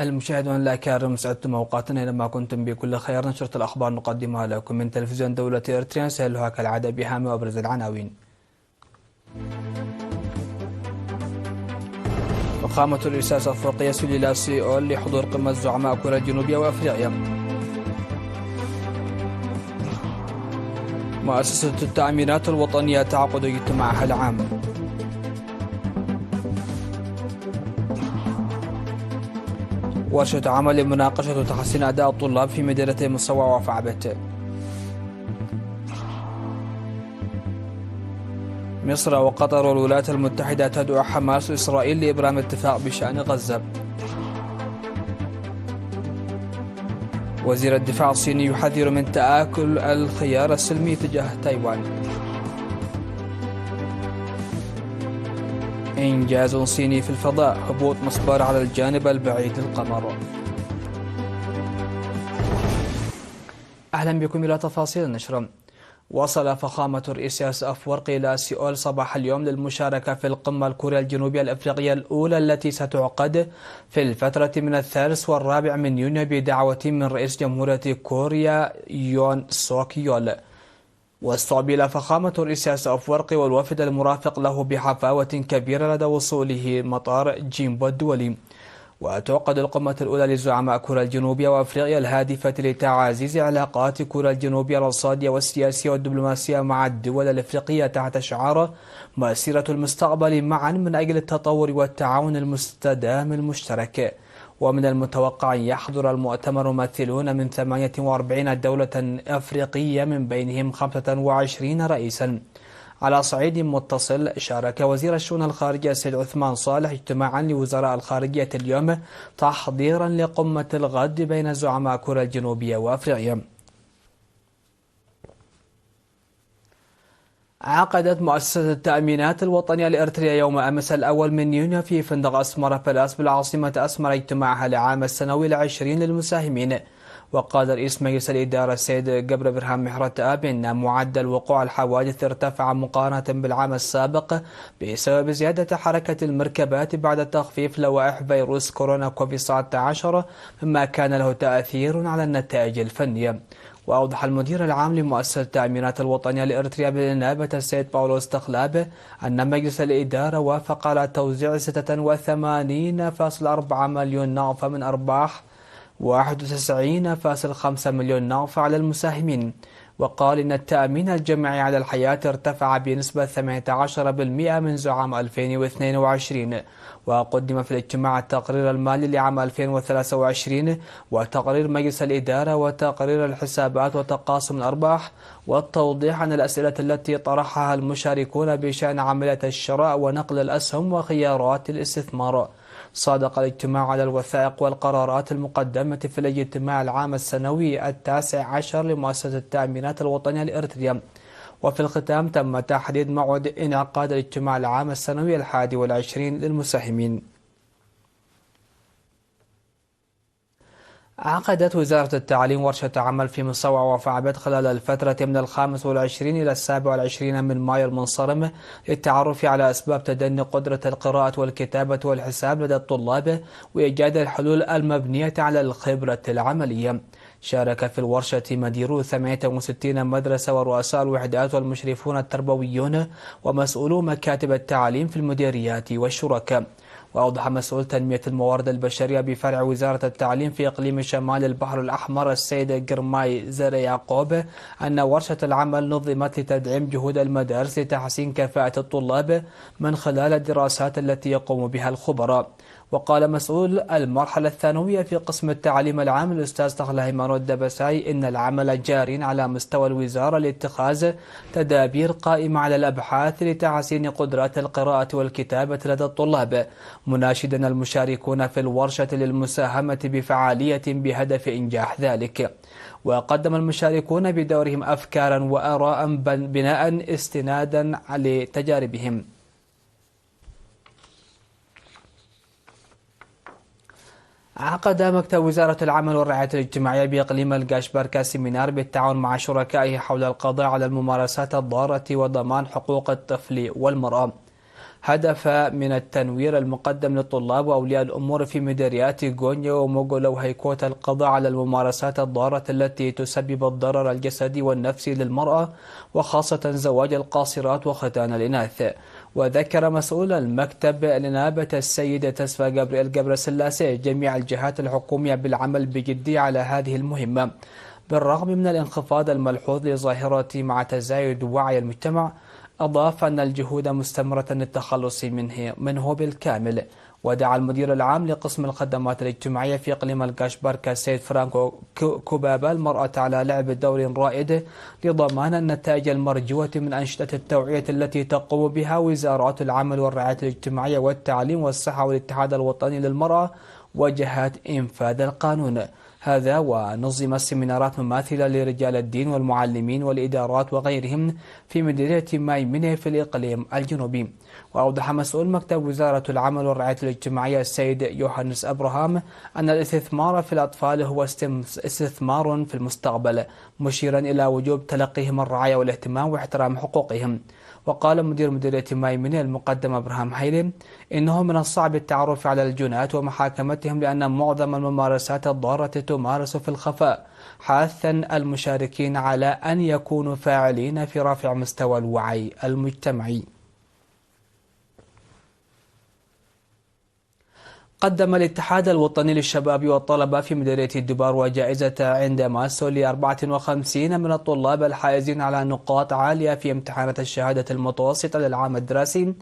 المشاهدون الأكارم، سعدتم أوقاتنا أينما كنتم بكل خير. نشرة الأخبار نقدمها لكم من تلفزيون دولة إريتريا، نسهلها كالعادة بأهم وأبرز العناوين. فخامة الرئيس الأفريقي يسير إلى سيئول لحضور قمة زعماء كوريا الجنوبية وأفريقيا. مؤسسة التأمينات الوطنية تعقد اجتماعها العام. ورشة عمل لمناقشة وتحسين أداء الطلاب في مدينة مصوى وفعبت. مصر وقطر والولايات المتحدة تدعو حماس وإسرائيل لإبرام اتفاق بشأن غزة. وزير الدفاع الصيني يحذر من تآكل الخيار السلمي تجاه تايوان. إنجاز صيني في الفضاء، هبوط مسبار على الجانب البعيد للقمر. أهلا بكم إلى تفاصيل النشرة. وصل فخامة الرئيس أفورقي إلى سيئول صباح اليوم للمشاركة في القمة الكورية الجنوبية الأفريقية الأولى التي ستعقد في الفترة من 3 و4 من يونيو بدعوة من رئيس جمهورية كوريا يون سوك يول. واستقبل فخامة الرئيس أفورقي والوفد المرافق له بحفاوة كبيرة لدى وصوله مطار جيمبو الدولي. وتعقد القمة الأولى لزعماء كوريا الجنوبية وأفريقيا الهادفة لتعزيز علاقات كوريا الجنوبية الاقتصادية والسياسية والدبلوماسية مع الدول الأفريقية تحت شعار مسيرة المستقبل معا من أجل التطور والتعاون المستدام المشترك. ومن المتوقع أن يحضر المؤتمر ممثلون من 48 دولة أفريقية من بينهم 25 رئيسا. على صعيد متصل، شارك وزير الشؤون الخارجية السيد عثمان صالح اجتماعا لوزراء الخارجية اليوم تحضيرا لقمة الغد بين زعماء كوريا الجنوبية وأفريقيا. عقدت مؤسسة التأمينات الوطنية لإريتريا يوم أمس 1 من يونيو في فندق أسمرة بلاس بالعاصمة أسمرة اجتماعها العام السنوي ل20 للمساهمين. وقال رئيس مجلس الإدارة السيد جبر برهام محرت آب إن معدل وقوع الحوادث ارتفع مقارنة بالعام السابق بسبب زيادة حركة المركبات بعد تخفيف لوائح فيروس كورونا كوفيد-19، مما كان له تأثير على النتائج الفنية. وأوضح المدير العام لمؤسسة التأمينات الوطنية لإريتريا بالنيابة السيد باولوس تخلاب أن مجلس الإدارة وافق على توزيع 86.4 مليون نغفة من أرباح 91.5 مليون نغفة على المساهمين. وقال إن التأمين الجماعي على الحياة ارتفع بنسبة 18% منذ عام 2022. وقدم في الاجتماع التقرير المالي لعام 2023 وتقرير مجلس الإدارة وتقرير الحسابات وتقاسم الأرباح، والتوضيح عن الأسئلة التي طرحها المشاركون بشأن عملية الشراء ونقل الأسهم وخيارات الاستثمار. صادق الاجتماع على الوثائق والقرارات المقدمة في الاجتماع العام السنوي 19 لمؤسسة التأمينات الوطنية لإريتريا. وفي الختام تم تحديد موعد انعقاد الاجتماع العام السنوي 21 للمساهمين. عقدت وزارة التعليم ورشة عمل في مصوى وفعبت خلال الفترة من 25 إلى 27 من مايو المنصرم للتعرف على أسباب تدني قدرة القراءة والكتابة والحساب لدى الطلاب وإيجاد الحلول المبنية على الخبرة العملية. شارك في الورشة مديرو 68 مدرسة ورؤساء الوحدات والمشرفون التربويون ومسؤولو مكاتب التعليم في المديريات والشركاء. وأوضح مسؤول تنمية الموارد البشرية بفرع وزارة التعليم في إقليم شمال البحر الأحمر السيد جرماي زر يعقوب أن ورشة العمل نظمت لتدعيم جهود المدارس لتحسين كفاءة الطلاب من خلال الدراسات التي يقوم بها الخبراء. وقال مسؤول المرحلة الثانوية في قسم التعليم العام الأستاذ طه هيمانو الدبساي إن العمل جار على مستوى الوزارة لاتخاذ تدابير قائمة على الأبحاث لتحسين قدرات القراءة والكتابة لدى الطلاب، مناشدا المشاركين في الورشة للمساهمة بفعالية بهدف إنجاح ذلك. وقدم المشاركون بدورهم أفكارا وآراء بناء استنادا لتجاربهم. عقد مكتب وزارة العمل والرعاية الاجتماعية بإقليم القاشبركة سيمينار بالتعاون مع شركائه حول القضاء على الممارسات الضارة وضمان حقوق الطفل والمرأة. هدف من التنوير المقدم للطلاب وأولياء الأمور في مديريات غونيا وموغولو وهيكوتا القضاء على الممارسات الضارة التي تسبب الضرر الجسدي والنفسي للمرأة، وخاصة زواج القاصرات وختان الإناث. وذكر مسؤول المكتب لنائبة السيد تسفى جابرييل جبرسلاسي جميع الجهات الحكومية بالعمل بجدية على هذه المهمة، بالرغم من الانخفاض الملحوظ لظاهرة مع تزايد وعي المجتمع. أضاف أن الجهود مستمرة للتخلص منه بالكامل. ودعا المدير العام لقسم الخدمات الاجتماعية في إقليم الكاشباركا السيد فرانكو كوبابا المرأة على لعب دور رائد لضمان النتائج المرجوة من أنشطة التوعية التي تقوم بها وزارات العمل والرعاية الاجتماعية والتعليم والصحة والاتحاد الوطني للمرأة وجهات إنفاذ القانون. هذا ونظم السيمينارات مماثلة لرجال الدين والمعلمين والإدارات وغيرهم في مديرية مايمنة في الإقليم الجنوبي. وأوضح مسؤول مكتب وزارة العمل والرعاية الاجتماعية السيد يوهانس أبراهام أن الاستثمار في الأطفال هو استثمار في المستقبل، مشيرا إلى وجوب تلقيهم الرعاية والاهتمام واحترام حقوقهم. وقال مدير مديرية مايمنة المقدم أبراهام هيلي إنه من الصعب التعرف على الجنات ومحاكمتهم لأن معظم الممارسات الضارة تمارس في الخفاء، حاثا المشاركين على أن يكونوا فاعلين في رفع مستوى الوعي المجتمعي. قدم الاتحاد الوطني للشباب والطلبة في مديرية الدبار وجائزة عند ماسو ل 54 من الطلاب الحائزين على نقاط عالية في امتحانات الشهادة المتوسطة للعام الدراسي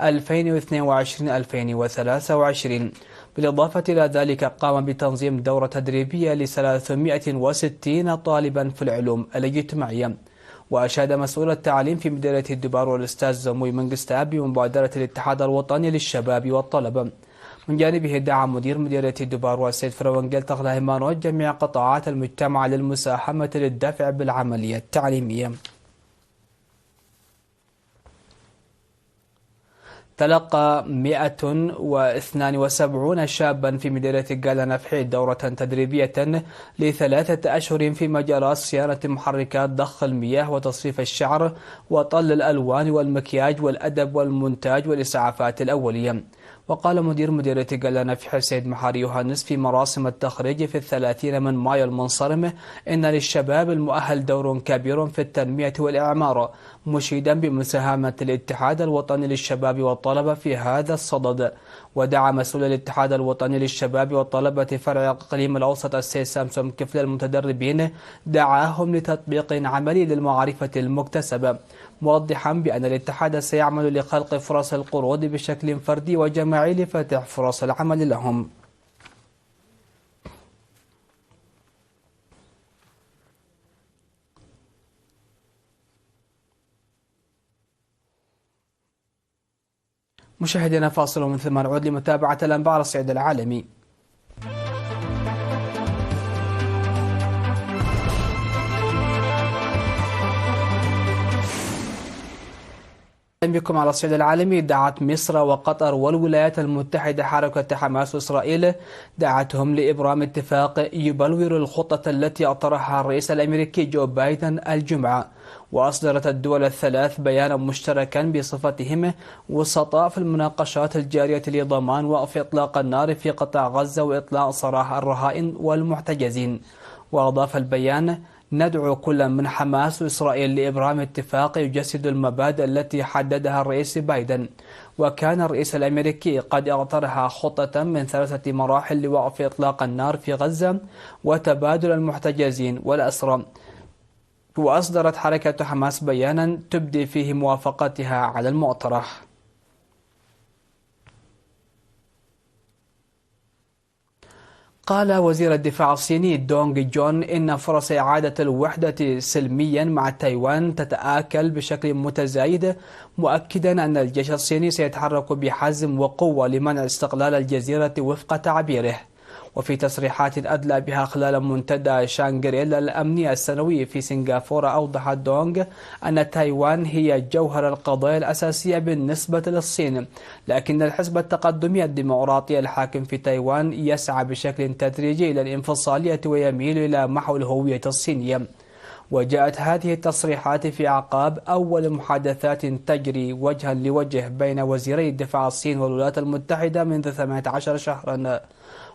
2022-2023. بالإضافة إلى ذلك قام بتنظيم دورة تدريبية ل 360 طالبا في العلوم الاجتماعية. وأشاد مسؤول التعليم في مديرية الدبار والأستاذ زموي منجستاب بمبادرة الاتحاد الوطني للشباب والطلبة. من جانبه دعا مدير مديرية الدبار والسيد فروانجيل تغلاهمانوت جميع قطاعات المجتمع للمساهمة للدفع بالعملية التعليمية. تلقى 172 شابا في مديرية قالا نفحي دورة تدريبية ل3 أشهر في مجالات صيانة محركات ضخ المياه وتصفيف الشعر وطل الألوان والمكياج والأدب والمونتاج والإسعافات الأولية. وقال مدير مديرية قالا نفحي السيد محاري يوهانس في مراسم التخريج في 30 من مايو المنصرم إن للشباب المؤهل دور كبير في التنمية والإعمار، مشيدا بمساهمة الاتحاد الوطني للشباب والطلبة في هذا الصدد. ودعا مسؤول الاتحاد الوطني للشباب والطلبة فرع إقليم الأوسط السيد سامسون كفل المتدربين دعاهم لتطبيق عملي للمعرفة المكتسبة، موضحا بأن الاتحاد سيعمل لخلق فرص القروض بشكل فردي وجماعي لفتح فرص العمل لهم. مشاهدينا فاصل ومن ثم نعود لمتابعة الأنباء على الصعيد العالمي. بكم على الصعيد العالمي. دعت مصر وقطر والولايات المتحدة حركة حماس وإسرائيل دعتهم لإبرام اتفاق يبلور الخطة التي أطرحها الرئيس الأمريكي جو بايدن الجمعة. وأصدرت الدول الثلاث بيانا مشتركا بصفتهم وسطاء في المناقشات الجارية لضمان وقف إطلاق النار في قطاع غزة وإطلاق سراح الرهائن والمحتجزين. وأضاف البيان: ندعو كل من حماس وإسرائيل لإبرام اتفاق يجسد المبادئ التي حددها الرئيس بايدن. وكان الرئيس الأمريكي قد اقترح خطة من 3 مراحل لوقف إطلاق النار في غزة وتبادل المحتجزين والأسرى. وأصدرت حركة حماس بيانا تبدي فيه موافقتها على المقترح. قال وزير الدفاع الصيني دونغ جون إن فرص إعادة الوحدة سلميا مع تايوان تتآكل بشكل متزايد، مؤكدا أن الجيش الصيني سيتحرك بحزم وقوة لمنع استقلال الجزيرة وفق تعبيره. وفي تصريحات أدلى بها خلال منتدى شانغريلا الأمني السنوي في سنغافورة، أوضح دونغ أن تايوان هي جوهر القضايا الأساسية بالنسبة للصين، لكن الحزب التقدمي الديمقراطي الحاكم في تايوان يسعى بشكل تدريجي إلى الانفصالية ويميل إلى محو الهوية الصينية. وجاءت هذه التصريحات في أعقاب أول محادثات تجري وجها لوجه بين وزيري الدفاع الصين والولايات المتحدة منذ 18 شهرا.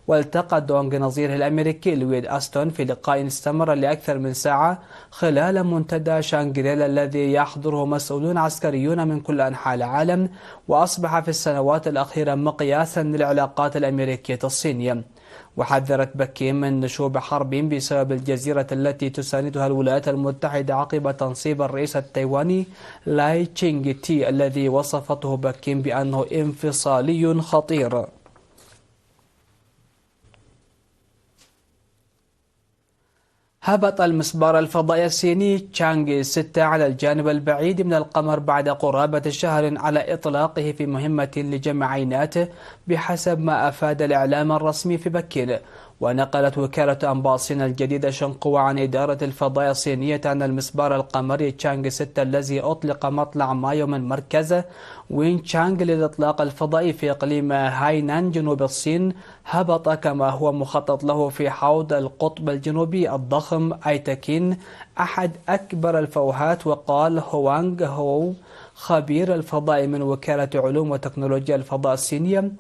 والتقى دونغ نظيره الأمريكي لويد أستون في لقاء استمر لأكثر من ساعة خلال منتدى شانغريلا الذي يحضره مسؤولون عسكريون من كل أنحاء العالم، وأصبح في السنوات الأخيرة مقياسا للعلاقات الأمريكية الصينية. وحذرت بكين من نشوب حرب بسبب الجزيرة التي تساندها الولايات المتحدة عقب تنصيب الرئيس التايواني لاي تشينغ تي الذي وصفته بكين بأنه انفصالي خطير. هبط المسبار الفضائي الصيني تشانغ 6 على الجانب البعيد من القمر بعد قرابة شهر على إطلاقه في مهمة لجمع عيناته بحسب ما أفاد الإعلام الرسمي في بكين. ونقلت وكالة أنباء الصين الجديدة شنقوا عن إدارة الفضاء الصينية أن المسبار القمري تشانغ 6 الذي أطلق مطلع مايو من مركز وين تشانغ للإطلاق الفضائي في إقليم هاينان جنوب الصين هبط كما هو مخطط له في حوض القطب الجنوبي الضخم أيتاكين أحد أكبر الفوهات. وقال هوانغ هو خبير الفضاء من وكالة علوم وتكنولوجيا الفضاء الصينية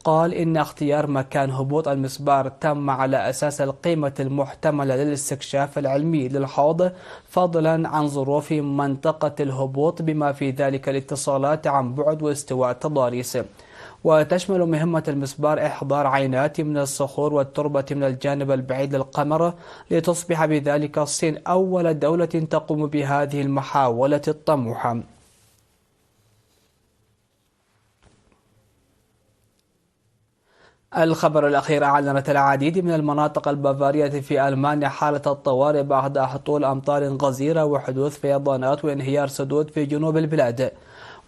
قال إن اختيار مكان هبوط المسبار تم على أساس القيمة المحتملة للاستكشاف العلمي للحوض فضلا عن ظروف منطقة الهبوط بما في ذلك الاتصالات عن بعد واستواء التضاريس. وتشمل مهمة المسبار إحضار عينات من الصخور والتربة من الجانب البعيد للقمر لتصبح بذلك الصين أول دولة تقوم بهذه المحاولة الطموحة. الخبر الأخير: أعلنت العديد من المناطق البافارية في ألمانيا حالة الطوارئ بعد هطول أمطار غزيرة وحدوث فيضانات وانهيار سدود في جنوب البلاد.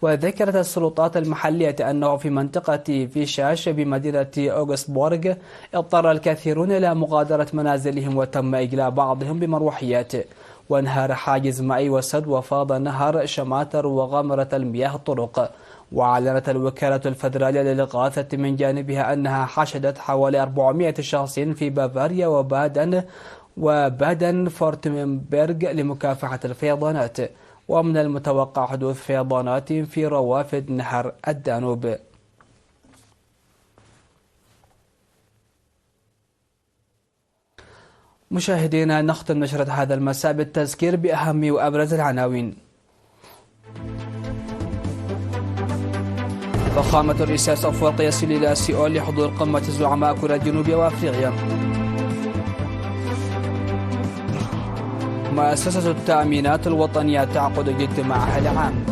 وذكرت السلطات المحلية أنه في منطقة فيشاش بمدينة أوغسبورغ اضطر الكثيرون إلى مغادرة منازلهم وتم إجلاء بعضهم بمروحيات. وانهار حاجز مائي وسد وفاض نهر شماتر وغمرت المياه الطرق. وأعلنت الوكالة الفدرالية للإغاثة من جانبها أنها حشدت حوالي 400 شخص في بافاريا وبادن فورتنبرغ لمكافحة الفيضانات. ومن المتوقع حدوث فيضانات في روافد نهر الدانوب. مشاهدينا، نختم نشرة هذا المساء بالتذكير بأهم وأبرز العناوين. فخامة الرئيس أفورقي يصل إلى سيول لحضور قمة زعماء كوريا الجنوبية وأفريقيا. مؤسسة التأمينات الوطنية تعقد اجتماعها العام.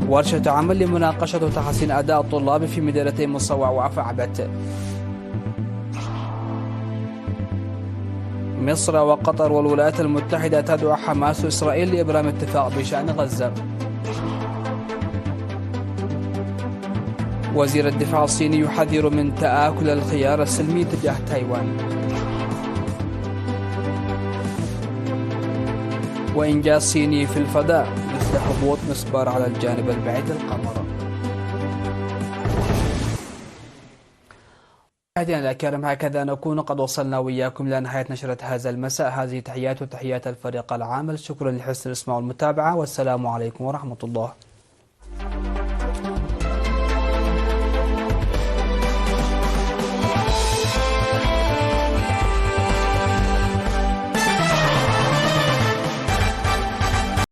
ورشة عمل لمناقشة وتحسين أداء الطلاب في مدينتي مصوع وأفعبت. مصر وقطر والولايات المتحدة تدعو حماس وإسرائيل لإبرام اتفاق بشأن غزة. وزير الدفاع الصيني يحذر من تآكل الخيار السلمي تجاه تايوان. وإنجاز صيني في الفضاء مثل هبوط مسبار على الجانب البعيد للقمر. مشاهدينا الكرام، هكذا نكون قد وصلنا وإياكم إلى نهاية نشرة هذا المساء. هذه تحيات وتحيات الفريق العامل. شكرا لحسن الإسماع والمتابعة، والسلام عليكم ورحمة الله.